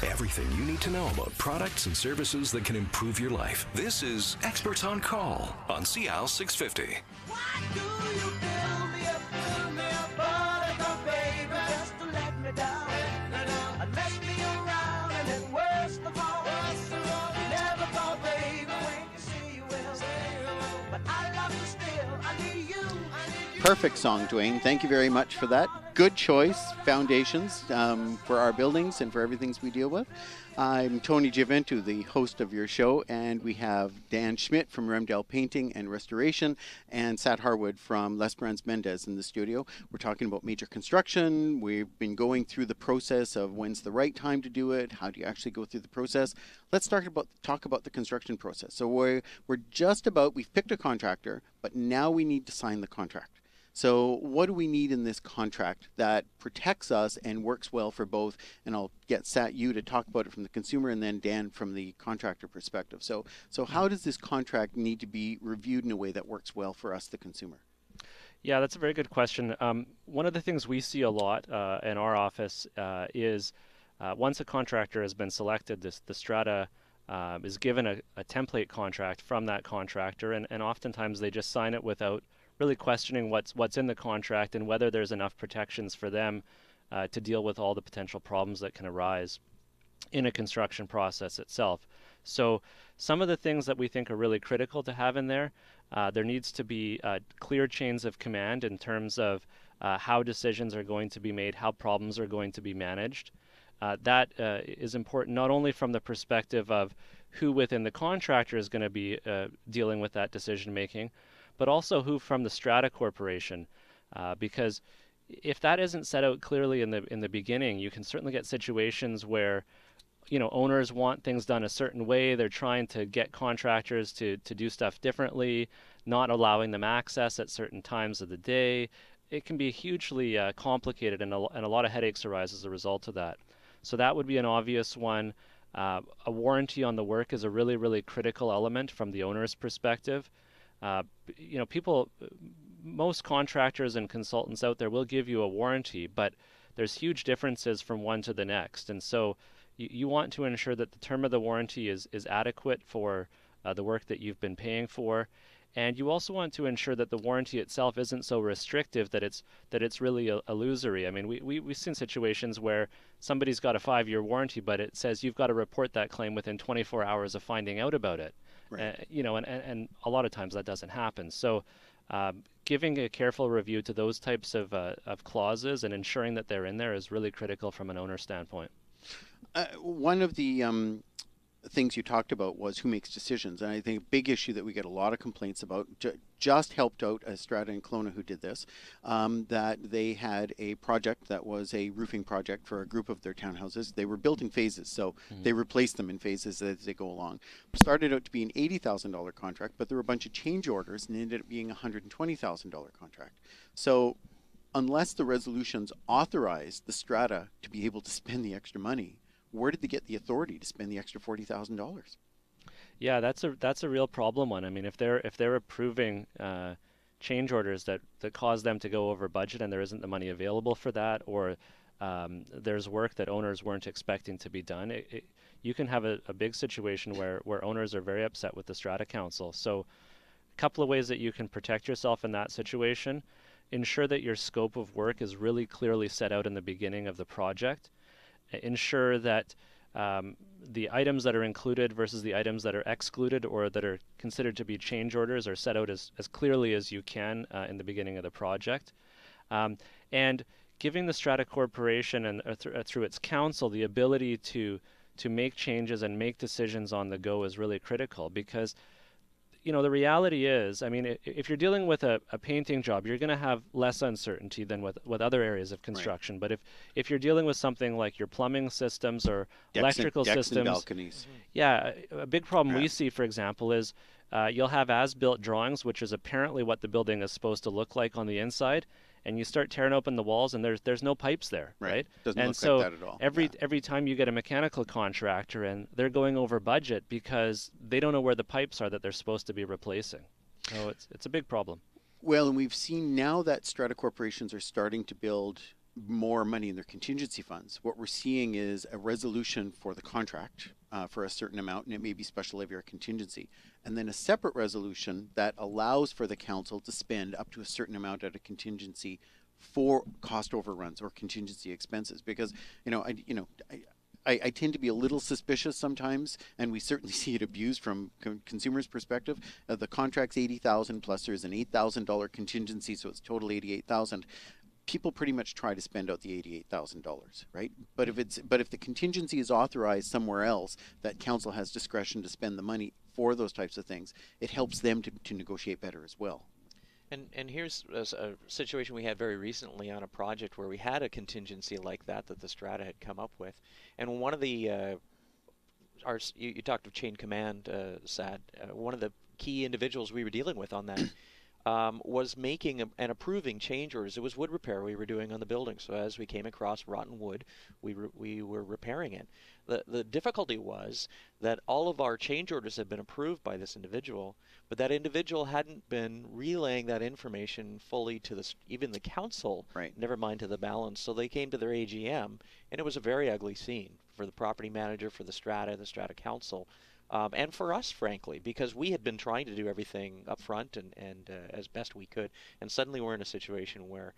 Everything you need to know about products and services that can improve your life. This is Experts on Call on CL 650. Why do you fill me up, buttercup, baby, just to let me down, and mess me around, and then worst of all, you never call, baby, when you say you will, but I love you still, I need you. Perfect song, Dwayne. Thank you very much for that. Good choice, foundations for our buildings and for everything we deal with. I'm Tony Giaventu, the host of your show, and we have Dan Schmidt from Remdale Painting and Restoration and Sat Harwood from Les Brands Mendez in the studio. We're talking about major construction. We've been going through the process of when's the right time to do it, how do you actually go through the process. Let's talk about the construction process. So we've picked a contractor, but now we need to sign the contract. So what do we need in this contract that protects us and works well for both? And I'll get you to talk about it from the consumer, and then Dan from the contractor perspective. So how does this contract need to be reviewed in a way that works well for us, the consumer? Yeah, that's a very good question. One of the things we see a lot in our office is once a contractor has been selected, the strata is given a template contract from that contractor, and oftentimes they just sign it without really questioning what's in the contract and whether there's enough protections for them to deal with all the potential problems that can arise in a construction process itself. So some of the things that we think are really critical to have in there needs to be clear chains of command in terms of how decisions are going to be made, how problems are going to be managed. That is important not only from the perspective of who within the contractor is going to be dealing with that decision making, but also who from the strata corporation, because if that isn't set out clearly in the beginning, you can certainly get situations where owners want things done a certain way. They're trying to get contractors to do stuff differently, not allowing them access at certain times of the day. It can be hugely complicated, and a lot of headaches arise as a result of that. So that would be an obvious one. A warranty on the work is a really, really critical element from the owner's perspective. Most contractors and consultants out there will give you a warranty, but there's huge differences from one to the next. And so you want to ensure that the term of the warranty is adequate for the work that you've been paying for. And you also want to ensure that the warranty itself isn't so restrictive that it's really illusory. I mean, we've seen situations where somebody's got a 5-year warranty, but it says you've got to report that claim within 24 hours of finding out about it. Right. And a lot of times that doesn't happen. So giving a careful review to those types of clauses and ensuring that they're in there is really critical from an owner standpoint. One of the things you talked about was who makes decisions, and I think a big issue that we get a lot of complaints about, just helped out a strata in Kelowna who did this, that they had a project that was a roofing project for a group of their townhouses. They were built in phases, so they replaced them in phases as they go along. It started out to be an $80,000 contract, but there were a bunch of change orders and it ended up being a $120,000 contract. So unless the resolutions authorized the strata to be able to spend the extra money, where did they get the authority to spend the extra $40,000? Yeah, that's a real problem one. I mean, if they're approving change orders that cause them to go over budget and there isn't the money available for that, or there's work that owners weren't expecting to be done, you can have a big situation where owners are very upset with the strata council. So a couple of ways that you can protect yourself in that situation: ensure that your scope of work is really clearly set out in the beginning of the project. Ensure that the items that are included versus the items that are excluded or that are considered to be change orders are set out as clearly as you can in the beginning of the project. And giving the strata corporation and through its council the ability to make changes and make decisions on the go is really critical, because the reality is, I mean, if you're dealing with a painting job, you're going to have less uncertainty than with other areas of construction. Right. But if you're dealing with something like your plumbing systems or electrical systems, and balconies. Yeah, a big problem we see, for example, is you'll have as-built drawings, which is apparently what the building is supposed to look like on the inside, and you start tearing open the walls and there's no pipes there, right? Doesn't and look so like that at all. Every time you get a mechanical contractor and they're going over budget because they don't know where the pipes are that they're supposed to be replacing. So it's a big problem. Well, and we've seen now that strata corporations are starting to build more money in their contingency funds. What we're seeing is a resolution for the contract for a certain amount, and it may be special levy or contingency, and then a separate resolution that allows for the council to spend up to a certain amount out of contingency for cost overruns or contingency expenses. Because I tend to be a little suspicious sometimes, and we certainly see it abused from consumers' perspective. The contract's $80,000 plus there's an $8,000 contingency, so it's total $88,000. People pretty much try to spend out the $88,000, right? But if the contingency is authorized somewhere else, that council has discretion to spend the money for those types of things, it helps them to negotiate better as well. And here's a situation we had very recently on a project where we had a contingency like that the strata had come up with, and one of the you talked of chain command, Sad. One of the key individuals we were dealing with on that was making and approving change orders. It was wood repair we were doing on the building. So as we came across rotten wood, we were repairing it. The difficulty was that all of our change orders had been approved by this individual, but that individual hadn't been relaying that information fully to even the council, right, never mind to the balance. So they came to their AGM, and it was a very ugly scene for the property manager, for the strata council. And for us, frankly, because we had been trying to do everything up front and as best we could, and suddenly we're in a situation where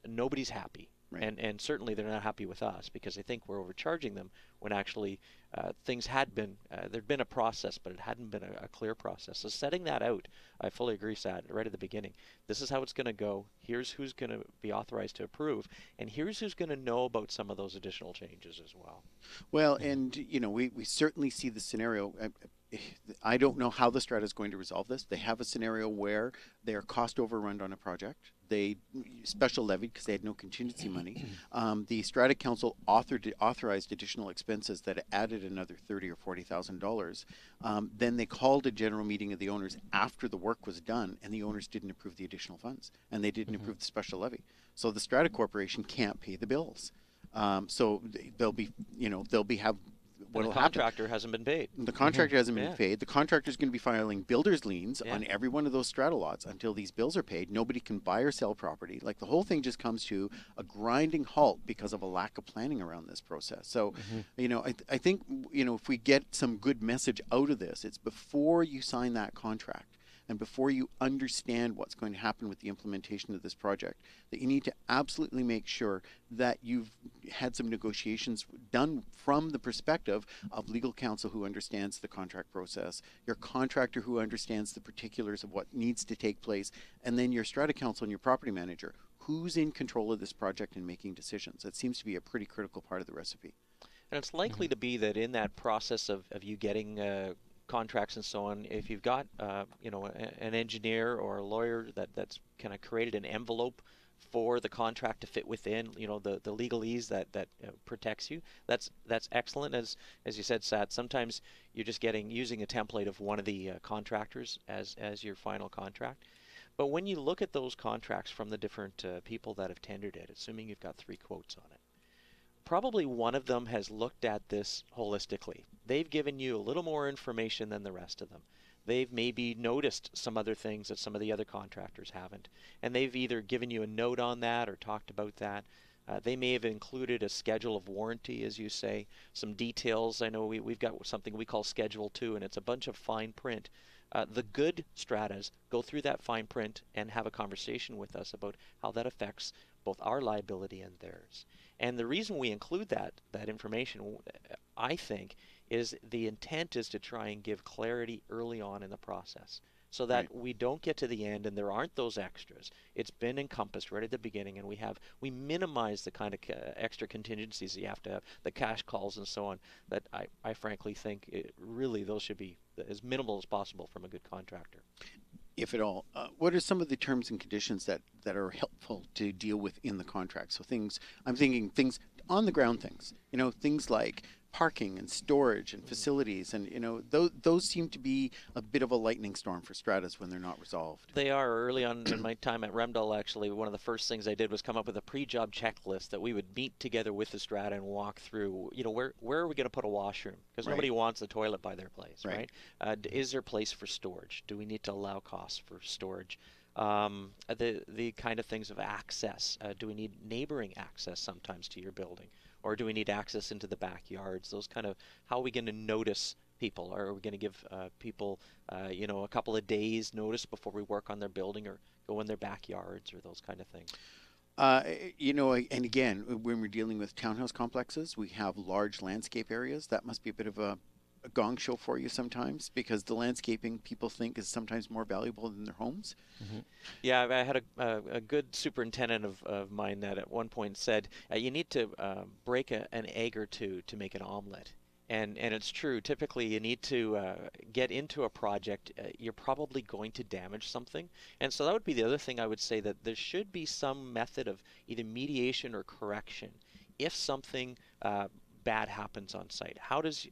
nobody's happy. Right. And certainly they're not happy with us because they think we're overcharging them when actually things had been, there'd been a process, but it hadn't been a clear process. So setting that out, I fully agree, Sad, right at the beginning. This is how it's going to go. Here's who's going to be authorized to approve, and here's who's going to know about some of those additional changes as well. Well, and we certainly see the scenario. I don't know how the strata is going to resolve this. They have a scenario where they are cost overrun on a project. They special levied because they had no contingency money. The strata council authorized additional expenses that added another $30,000 or $40,000. Then they called a general meeting of the owners after the work was done, and the owners didn't approve the additional funds, and they didn't approve the special levy. So the strata corporation can't pay the bills. So they'll be have. The contractor hasn't been paid. The contractor hasn't been paid. The contractor is going to be filing builder's liens on every one of those strata lots until these bills are paid. Nobody can buy or sell property. Like, the whole thing just comes to a grinding halt because of a lack of planning around this process. So, I think, if we get some good message out of this, it's before you sign that contract and before you understand what's going to happen with the implementation of this project, that you need to absolutely make sure that you've had some negotiations done from the perspective of legal counsel who understands the contract process, your contractor who understands the particulars of what needs to take place, and then your strata counsel and your property manager who's in control of this project and making decisions. That seems to be a pretty critical part of the recipe. And it's likely to be that in that process of you getting contracts and so on, if you've got an engineer or a lawyer that's kind of created an envelope for the contract to fit within, the legalese that protects you, that's excellent. As you said, Sad, sometimes you're just using a template of one of the contractors as your final contract. But when you look at those contracts from the different people that have tendered it, assuming you've got 3 quotes on it, probably one of them has looked at this holistically. They've given you a little more information than the rest of them. They've maybe noticed some other things that some of the other contractors haven't, and they've either given you a note on that or talked about that. They may have included a schedule of warranty, as you say, some details. I know we've got something we call Schedule 2, and it's a bunch of fine print. The good stratas go through that fine print and have a conversation with us about how that affects both our liability and theirs. And the reason we include that information, I think, is the intent is to try and give clarity early on in the process so that we don't get to the end and there aren't those extras. It's been encompassed right at the beginning, and we minimize the kind of extra contingencies that you have to have, the cash calls and so on, that I frankly think really those should be as minimal as possible from a good contractor. If at all. What are some of the terms and conditions that are helpful to deal with in the contract? So I'm thinking things on the ground, things like parking and storage and facilities, and those seem to be a bit of a lightning storm for stratas when they're not resolved. They are. Early on in my time at Remdahl, actually, one of the first things I did was come up with a pre-job checklist that we would meet together with the strata and walk through, where are we going to put a washroom? Because nobody wants a toilet by their place, right? Is there place for storage? Do we need to allow costs for storage? the kind of things of access. Do we need neighboring access sometimes to your building, or do we need access into the backyards? Those kind of, how are we going to notice people? Are we going to give people, a couple of days notice before we work on their building, or go in their backyards, or those kind of things? And again, when we're dealing with townhouse complexes, we have large landscape areas. That must be a bit of a gong show for you sometimes, because the landscaping, people think, is sometimes more valuable than their homes. Mm-hmm. Yeah, I had a good superintendent of mine that at one point said, you need to break an egg or two to make an omelet. And it's true. Typically, you need to get into a project. You're probably going to damage something. And so that would be the other thing I would say, that there should be some method of either mediation or correction if something bad happens on site. How does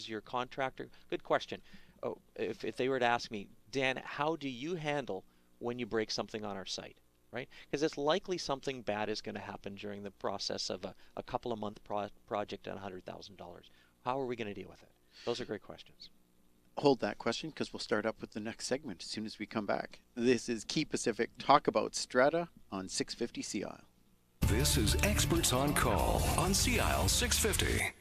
your contractor, good question. Oh, if they were to ask me, Dan, how do you handle when you break something on our site? Right? Because it's likely something bad is going to happen during the process of a couple of month project at $100,000. How are we going to deal with it? Those are great questions. Hold that question, because we'll start up with the next segment as soon as we come back. This is QauyPacific Talk About Strata on 650 CI. This is Experts on Call on CI 650.